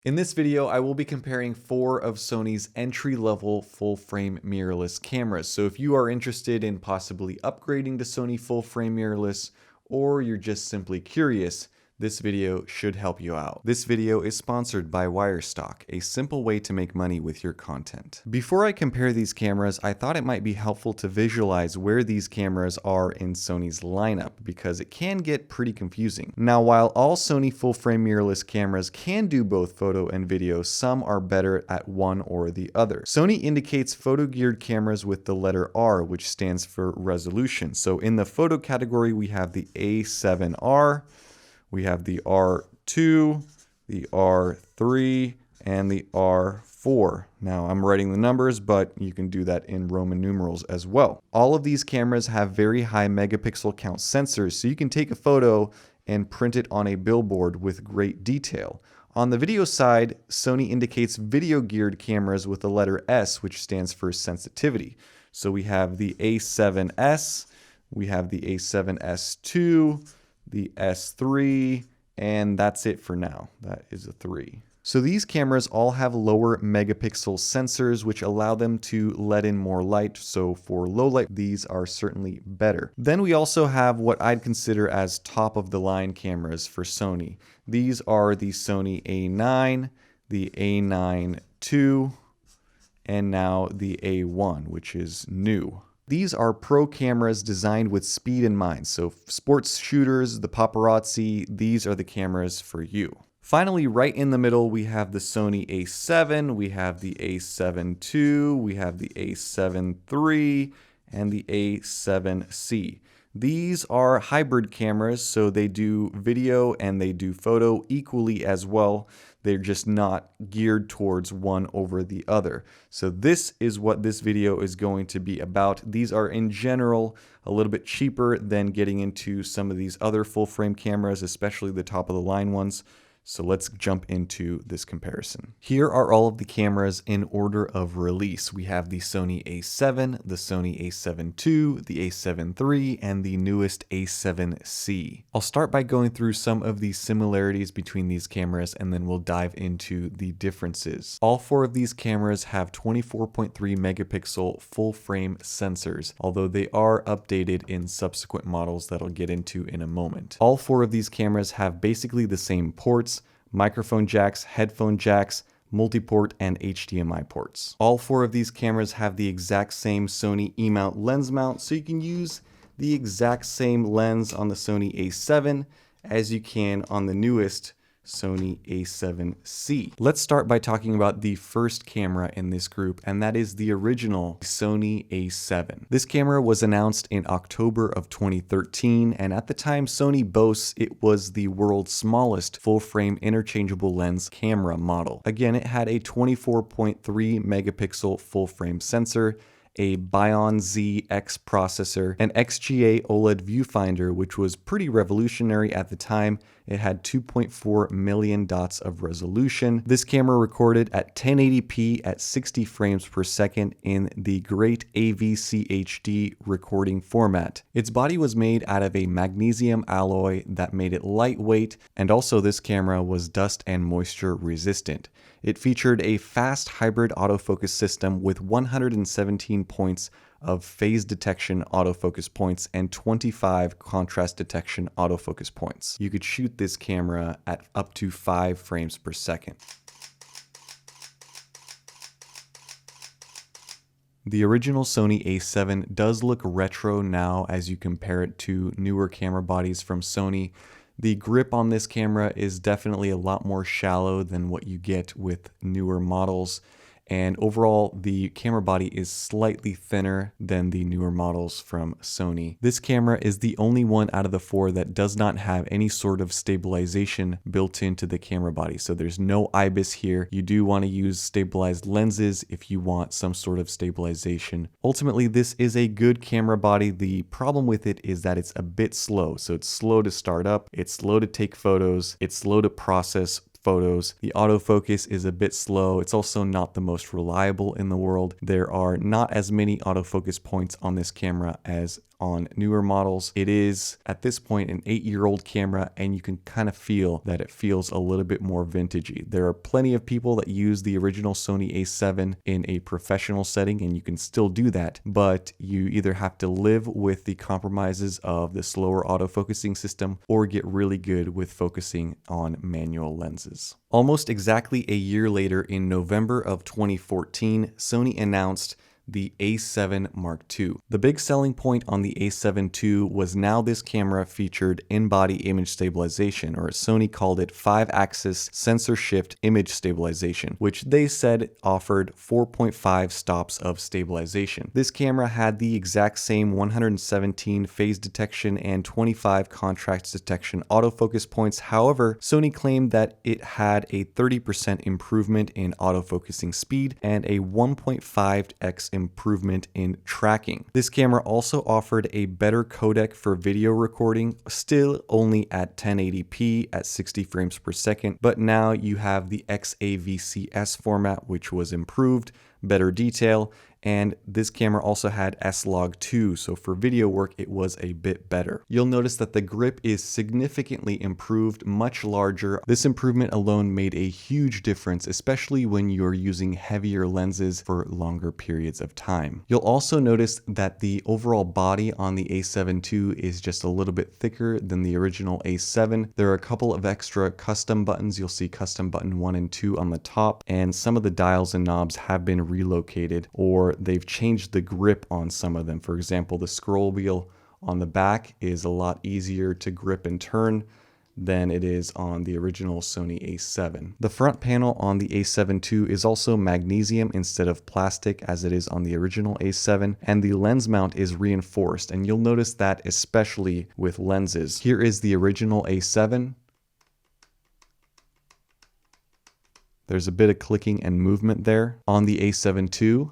In this video, I will be comparing 4 of Sony's entry-level full-frame mirrorless cameras. So if you are interested in possibly upgrading to Sony full-frame mirrorless, or you're just simply curious, this video should help you out. This video is sponsored by Wirestock, a simple way to make money with your content. Before I compare these cameras, I thought it might be helpful to visualize where these cameras are in Sony's lineup, because it can get pretty confusing. Now, while all Sony full-frame mirrorless cameras can do both photo and video, some are better at one or the other. Sony indicates photo-geared cameras with the letter R, which stands for resolution. So in the photo category, we have the A7R, we have the R2, the R3, and the R4. Now I'm writing the numbers, but you can do that in Roman numerals as well. All of these cameras have very high megapixel count sensors, so you can take a photo and print it on a billboard with great detail. On the video side, Sony indicates video geared cameras with the letter S, which stands for sensitivity. So we have the A7S, we have the A7S II, the S3, and that's it for now. That is a 3. So these cameras all have lower megapixel sensors, which allow them to let in more light. So for low light, these are certainly better. Then we also have what I'd consider as top of the line cameras for Sony. These are the Sony A9, the A9 II, and now the A1, which is new. These are pro cameras designed with speed in mind. So sports shooters, the paparazzi, these are the cameras for you. Finally, right in the middle, we have the Sony A7, we have the A7II, we have the A7III, and the A7C. These are hybrid cameras, so they do video and they do photo equally as well. They're just not geared towards one over the other. So this is what this video is going to be about. These are in general a little bit cheaper than getting into some of these other full frame cameras, especially the top of the line ones. So let's jump into this comparison. Here are all of the cameras in order of release. We have the Sony A7, the Sony A7II, the A7 III, and the newest A7C. I'll start by going through some of the similarities between these cameras, and then we'll dive into the differences. All 4 of these cameras have 24.3 megapixel full frame sensors, although they are updated in subsequent models that I'll get into in a moment. All 4 of these cameras have basically the same ports: microphone jacks, headphone jacks, multi-port, and HDMI ports. All 4 of these cameras have the exact same Sony E-mount lens mount, so you can use the exact same lens on the Sony A7 as you can on the newest Sony A7C. Let's start by talking about the first camera in this group, and that is the original Sony A7. This camera was announced in October of 2013, and at the time Sony boasts it was the world's smallest full-frame interchangeable lens camera model. Again, it had a 24.3 megapixel full-frame sensor, a Bion Z-X processor, an XGA OLED viewfinder, which was pretty revolutionary at the time. It had 2.4 million dots of resolution. This camera recorded at 1080p at 60 frames per second in the great AVC HD recording format. Its body was made out of a magnesium alloy that made it lightweight, and also this camera was dust and moisture resistant. It featured a fast hybrid autofocus system with 117 points of phase detection autofocus points and 25 contrast detection autofocus points. You could shoot this camera at up to 5 frames per second. The original Sony A7 does look retro now as you compare it to newer camera bodies from Sony. The grip on this camera is definitely a lot more shallow than what you get with newer models. And overall, the camera body is slightly thinner than the newer models from Sony. This camera is the only one out of the 4 that does not have any sort of stabilization built into the camera body. So there's no IBIS here. You do want to use stabilized lenses if you want some sort of stabilization. Ultimately, this is a good camera body. The problem with it is that it's a bit slow. So it's slow to start up, it's slow to take photos, it's slow to process photos. The autofocus is a bit slow. It's also not the most reliable in the world. There are not as many autofocus points on this camera as on newer models. It is at this point an 8-year-old camera, and you can kind of feel that it feels a little bit more vintagey. There are plenty of people that use the original Sony A7 in a professional setting, and you can still do that, but you either have to live with the compromises of the slower autofocusing system or get really good with focusing on manual lenses. Almost exactly a year later, in November of 2014, Sony announced the A7 Mark II. The big selling point on the A7 II was now this camera featured in-body image stabilization, or as Sony called it, 5-axis sensor shift image stabilization, which they said offered 4.5 stops of stabilization. This camera had the exact same 117 phase detection and 25 contrast detection autofocus points. However, Sony claimed that it had a 30% improvement in autofocusing speed and a 1.5x improvement in tracking. This camera also offered a better codec for video recording, still only at 1080p at 60 frames per second, but now you have the XAVC-S format, which was improved, better detail, and this camera also had S-Log2, so for video work it was a bit better. You'll notice that the grip is significantly improved, much larger. This improvement alone made a huge difference, especially when you're using heavier lenses for longer periods of time. You'll also notice that the overall body on the A7 II is just a little bit thicker than the original A7. There are a couple of extra custom buttons. You'll see custom button 1 and 2 on the top, and some of the dials and knobs have been relocated, or they've changed the grip on some of them. For example, the scroll wheel on the back is a lot easier to grip and turn than it is on the original Sony A7. The front panel on the A7 II is also magnesium instead of plastic as it is on the original A7, and the lens mount is reinforced, and you'll notice that especially with lenses. Here is the original A7. There's a bit of clicking and movement there. On the A7 II,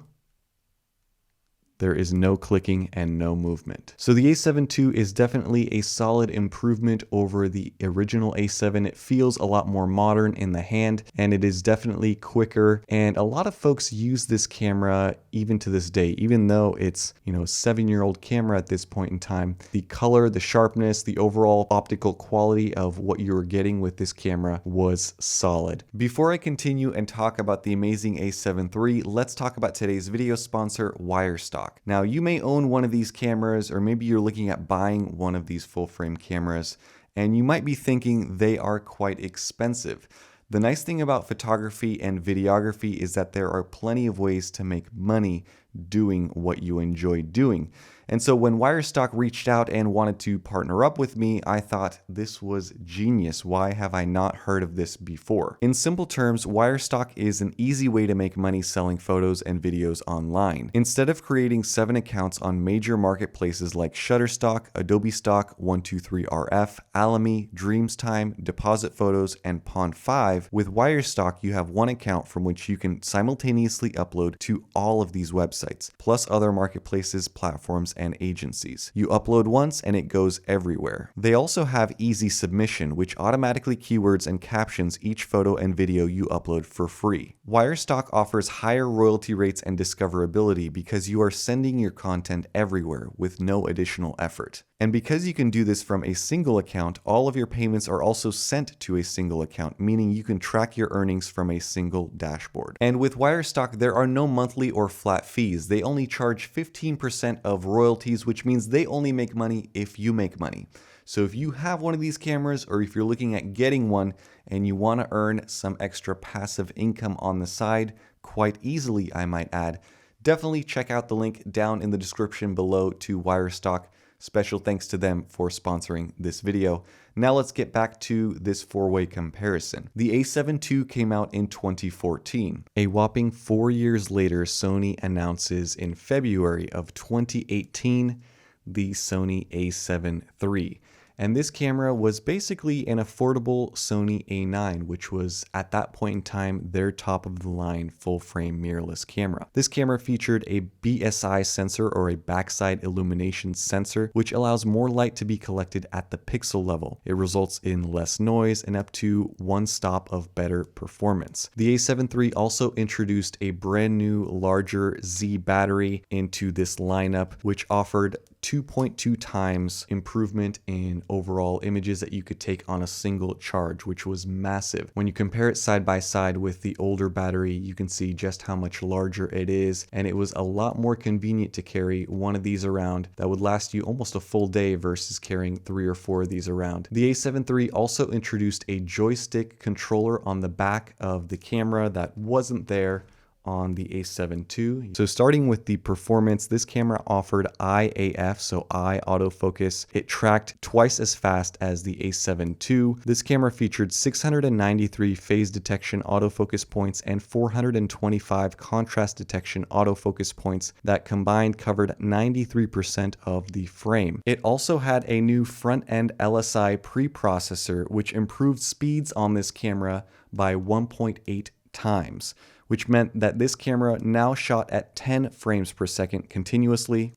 there is no clicking and no movement. So the A7 II is definitely a solid improvement over the original A7. It feels a lot more modern in the hand, and it is definitely quicker. And a lot of folks use this camera even to this day, even though it's, a 7-year-old camera at this point in time. The color, the sharpness, the overall optical quality of what you were getting with this camera was solid. Before I continue and talk about the amazing A7 III, let's talk about today's video sponsor, Wirestock. Now, you may own one of these cameras, or maybe you're looking at buying one of these full-frame cameras, and you might be thinking they are quite expensive. The nice thing about photography and videography is that there are plenty of ways to make money doing what you enjoy doing. And so when Wirestock reached out and wanted to partner up with me, I thought this was genius. Why have I not heard of this before? In simple terms, Wirestock is an easy way to make money selling photos and videos online. Instead of creating 7 accounts on major marketplaces like Shutterstock, Adobe Stock, 123RF, Alamy, Dreamstime, Deposit Photos, and Pond5, with Wirestock you have one account from which you can simultaneously upload to all of these websites, plus other marketplaces, platforms, and agencies. You upload once and it goes everywhere. They also have easy submission, which automatically keywords and captions each photo and video you upload for free. Wirestock offers higher royalty rates and discoverability because you are sending your content everywhere with no additional effort. And because you can do this from a single account, all of your payments are also sent to a single account, meaning you can track your earnings from a single dashboard. And with Wirestock, there are no monthly or flat fees. They only charge 15% of royalties, which means they only make money if you make money. So if you have one of these cameras, or if you're looking at getting one and you want to earn some extra passive income on the side, quite easily I might add, definitely check out the link down in the description below to Wirestock. Special thanks to them for sponsoring this video. Now let's get back to this 4-way comparison. The A7 II came out in 2014. A whopping 4 years later, Sony announces in February of 2018 the Sony A7 III. And this camera was basically an affordable Sony A9, which was at that point in time their top of the line full frame mirrorless camera. This camera featured a BSI sensor, or a backside illumination sensor, which allows more light to be collected at the pixel level. It results in less noise and up to 1 stop of better performance. The A7 III also introduced a brand new larger Z battery into this lineup, which offered 2.2 times improvement in overall images that you could take on a single charge, which was massive. When you compare it side by side with the older battery, you can see just how much larger it is, and it was a lot more convenient to carry one of these around that would last you almost a full day versus carrying 3 or 4 of these around. The A7 III also introduced a joystick controller on the back of the camera that wasn't there on the A7 II. So starting with the performance, this camera offered IAF, so eye autofocus. It tracked twice as fast as the A7 II. This camera featured 693 phase detection autofocus points and 425 contrast detection autofocus points that combined covered 93% of the frame. It also had a new front-end LSI preprocessor, which improved speeds on this camera by 1.8 times, which meant that this camera now shot at 10 frames per second continuously.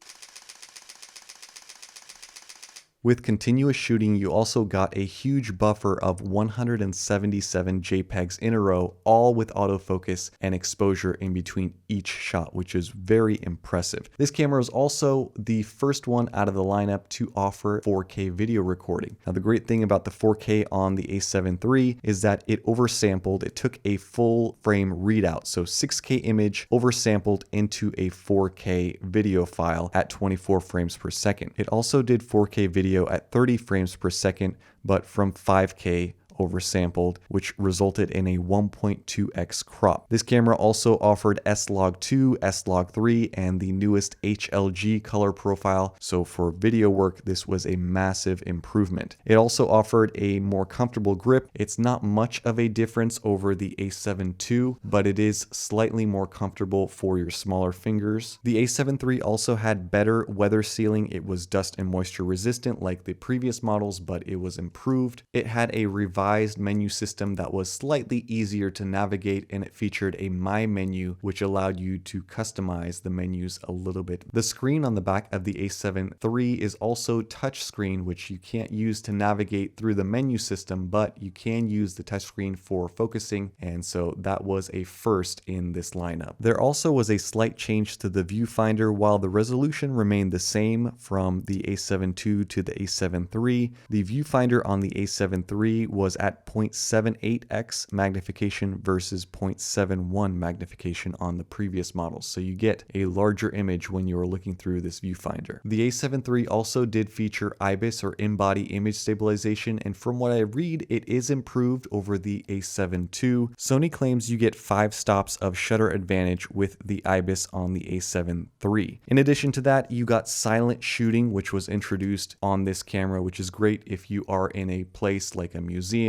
With continuous shooting, you also got a huge buffer of 177 JPEGs in a row, all with autofocus and exposure in between each shot, which is very impressive. This camera is also the first one out of the lineup to offer 4K video recording. Now, the great thing about the 4K on the A7 III is that it oversampled. It took a full frame readout, so 6K image oversampled into a 4K video file at 24 frames per second. It also did 4K video at 30 frames per second, but from 5K oversampled, which resulted in a 1.2x crop. This camera also offered S-Log2, S-Log3, and the newest HLG color profile, so for video work, this was a massive improvement. It also offered a more comfortable grip. It's not much of a difference over the A7 II, but it is slightly more comfortable for your smaller fingers. The A7 III also had better weather sealing. It was dust and moisture resistant like the previous models, but it was improved. It had a revised menu system that was slightly easier to navigate, and it featured a My menu, which allowed you to customize the menus a little bit. The screen on the back of the A7 III is also touchscreen, which you can't use to navigate through the menu system, but you can use the touchscreen for focusing, and so that was a first in this lineup. There also was a slight change to the viewfinder. While the resolution remained the same from the A7 II to the A7 III, the viewfinder on the A7 III was at 0.78x magnification versus 0.71 magnification on the previous models. So you get a larger image when you're looking through this viewfinder. The A7 III also did feature IBIS or in-body image stabilization, and from what I read, it is improved over the A7 II. Sony claims you get 5 stops of shutter advantage with the IBIS on the A7 III. In addition to that, you got silent shooting, which was introduced on this camera, which is great if you are in a place like a museum,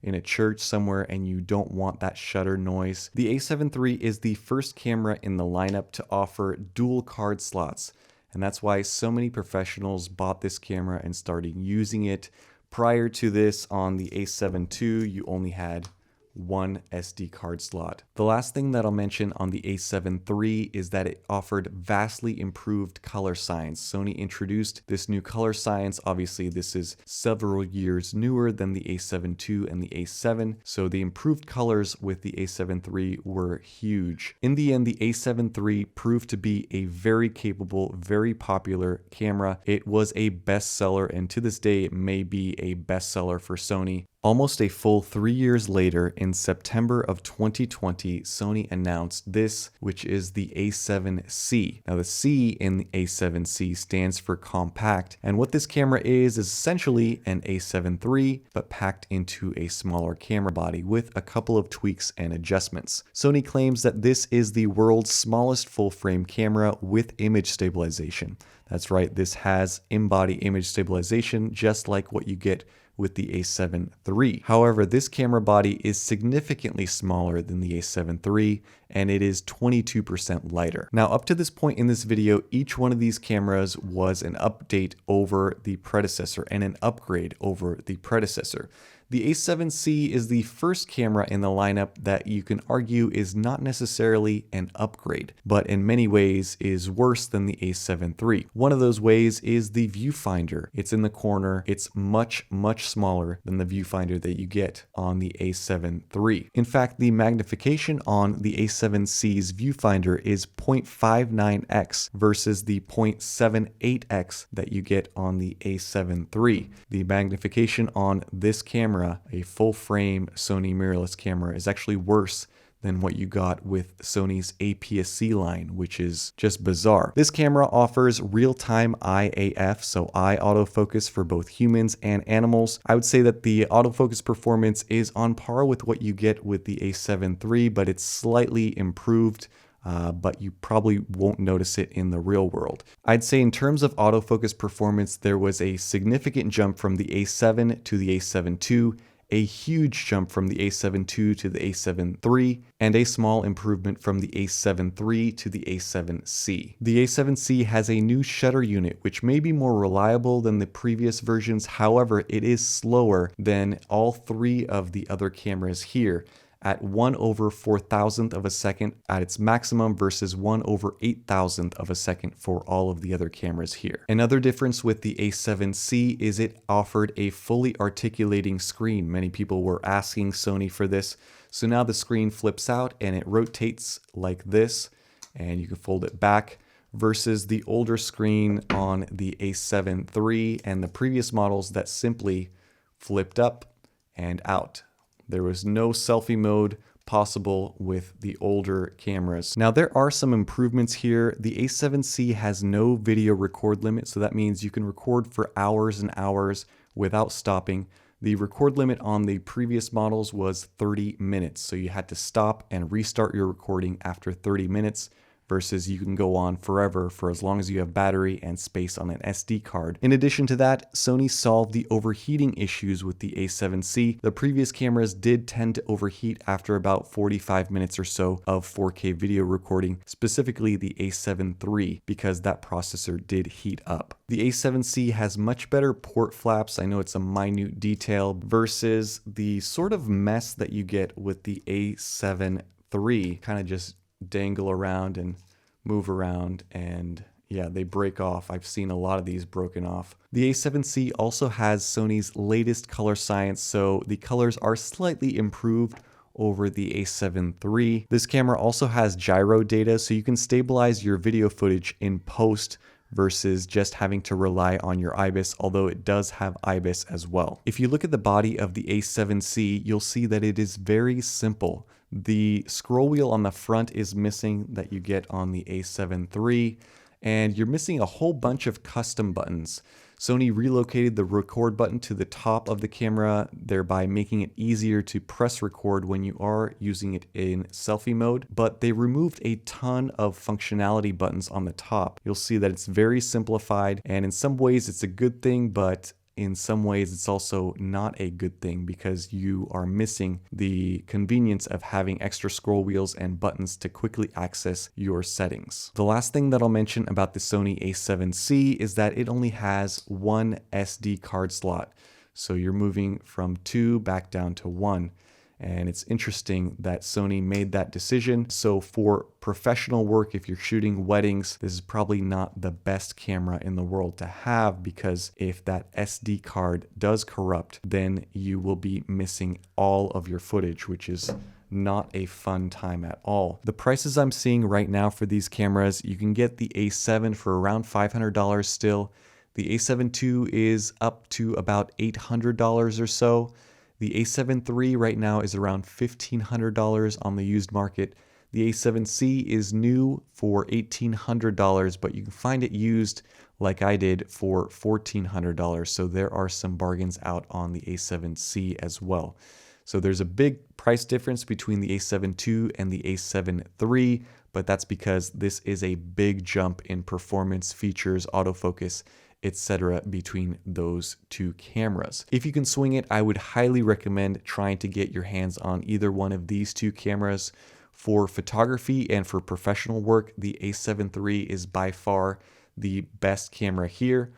in a church somewhere, and you don't want that shutter noise. The A7 III is the first camera in the lineup to offer dual card slots, and that's why so many professionals bought this camera and started using it. Prior to this, on the A7 II, you only had one SD card slot. The last thing that I'll mention on the A7 III is that it offered vastly improved color science. Sony introduced this new color science. Obviously, this is several years newer than the A7 II and the A7, so the improved colors with the A7 III were huge. In the end, the A7 III proved to be a very capable, very popular camera. It was a bestseller, and to this day, it may be a bestseller for Sony. Almost a full 3 years later, in September of 2020, Sony announced this, which is the A7C. Now, the C in the A7C stands for compact, and what this camera is essentially an A7 III, but packed into a smaller camera body with a couple of tweaks and adjustments. Sony claims that this is the world's smallest full-frame camera with image stabilization. That's right, this has in-body image stabilization, just like what you get with the A7 III. However, this camera body is significantly smaller than the A7 III, and it is 22% lighter. Now, up to this point in this video, each one of these cameras was an update over the predecessor and an upgrade over the predecessor. The A7C is the first camera in the lineup that you can argue is not necessarily an upgrade, but in many ways is worse than the A7 III. One of those ways is the viewfinder. It's in the corner. It's much, much smaller than the viewfinder that you get on the A7 III. In fact, the magnification on the A7C's viewfinder is 0.59x versus the 0.78x that you get on the A7 III. The magnification on this camera, a full frame Sony mirrorless camera, is actually worse than what you got with Sony's APS-C line, which is just bizarre. This camera offers real-time eye AF, so eye autofocus for both humans and animals. I would say that the autofocus performance is on par with what you get with the A7 III, but it's slightly improved. But you probably won't notice it in the real world. I'd say in terms of autofocus performance, there was a significant jump from the A7 to the A7 II, a huge jump from the A7 II to the A7 III, and a small improvement from the A7 III to the A7C. The A7C has a new shutter unit, which may be more reliable than the previous versions. However, it is slower than all three of the other cameras here, at 1/4000th of a second at its maximum versus 1/8000th of a second for all of the other cameras here. Another difference with the A7C is it offered a fully articulating screen. Many people were asking Sony for this. So now the screen flips out and it rotates like this, and you can fold it back, versus the older screen on the A7 III and the previous models that simply flipped up and out. There was no selfie mode possible with the older cameras. Now there are some improvements here. The A7C has no video record limit, so that means you can record for hours and hours without stopping. The record limit on the previous models was 30 minutes, so you had to stop and restart your recording after 30 minutes. Versus you can go on forever for as long as you have battery and space on an SD card. In addition to that, Sony solved the overheating issues with the A7C. The previous cameras did tend to overheat after about 45 minutes or so of 4K video recording, specifically the A7 III, because that processor did heat up. The A7C has much better port flaps. I know it's a minute detail versus the sort of mess that you get with the A7 III, kind of just dangle around and move around, and yeah, they break off. I've seen a lot of these broken off. The A7C also has Sony's latest color science, so the colors are slightly improved over the A7 III. This camera also has gyro data, so you can stabilize your video footage in post versus just having to rely on your IBIS, although it does have IBIS as well. If you look at the body of the A7C, you'll see that it is very simple. The scroll wheel on the front is missing that you get on the A7 III, and you're missing a whole bunch of custom buttons. Sony relocated the record button to the top of the camera, thereby making it easier to press record when you are using it in selfie mode, but they removed a ton of functionality buttons on the top. You'll see that it's very simplified, and in some ways it's a good thing, but in some ways it's also not a good thing because you are missing the convenience of having extra scroll wheels and buttons to quickly access your settings. The last thing that I'll mention about the Sony A7C is that it only has one SD card slot. So you're moving from 2 back down to 1. And it's interesting that Sony made that decision. So for professional work, if you're shooting weddings, this is probably not the best camera in the world to have, because if that SD card does corrupt, then you will be missing all of your footage, which is not a fun time at all. The prices I'm seeing right now for these cameras, you can get the A7 for around $500 still. The A7 II is up to about $800 or so. The A7 III right now is around $1,500 on the used market. The A7C is new for $1,800, but you can find it used like I did for $1,400. So there are some bargains out on the A7C as well. So there's a big price difference between the A7 II and the A7 III, but that's because this is a big jump in performance, features, autofocus, etc. between those two cameras. If you can swing it, I would highly recommend trying to get your hands on either one of these two cameras. For photography and for professional work, the A7 III is by far the best camera here.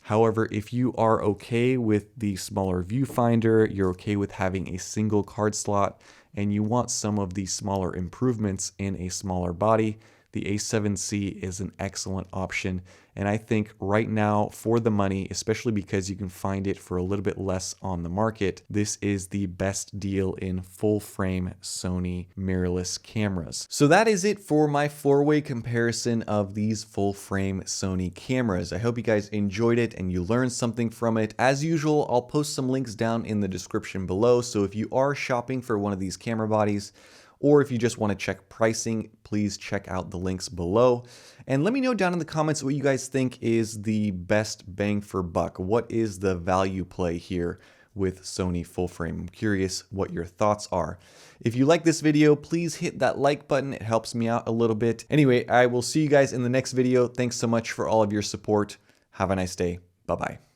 However, if you are okay with the smaller viewfinder, you're okay with having a single card slot, and you want some of the smaller improvements in a smaller body, the A7C is an excellent option. And I think right now, for the money, especially because you can find it for a little bit less on the market, this is the best deal in full frame Sony mirrorless cameras. So that is it for my 4-way comparison of these full frame Sony cameras. I hope you guys enjoyed it and you learned something from it. As usual, I'll post some links down in the description below. So if you are shopping for one of these camera bodies, or if you just want to check pricing, please check out the links below. And let me know down in the comments what you guys think is the best bang for buck. What is the value play here with Sony full frame? I'm curious what your thoughts are. If you like this video, please hit that like button. It helps me out a little bit. Anyway, I will see you guys in the next video. Thanks so much for all of your support. Have a nice day. Bye-bye.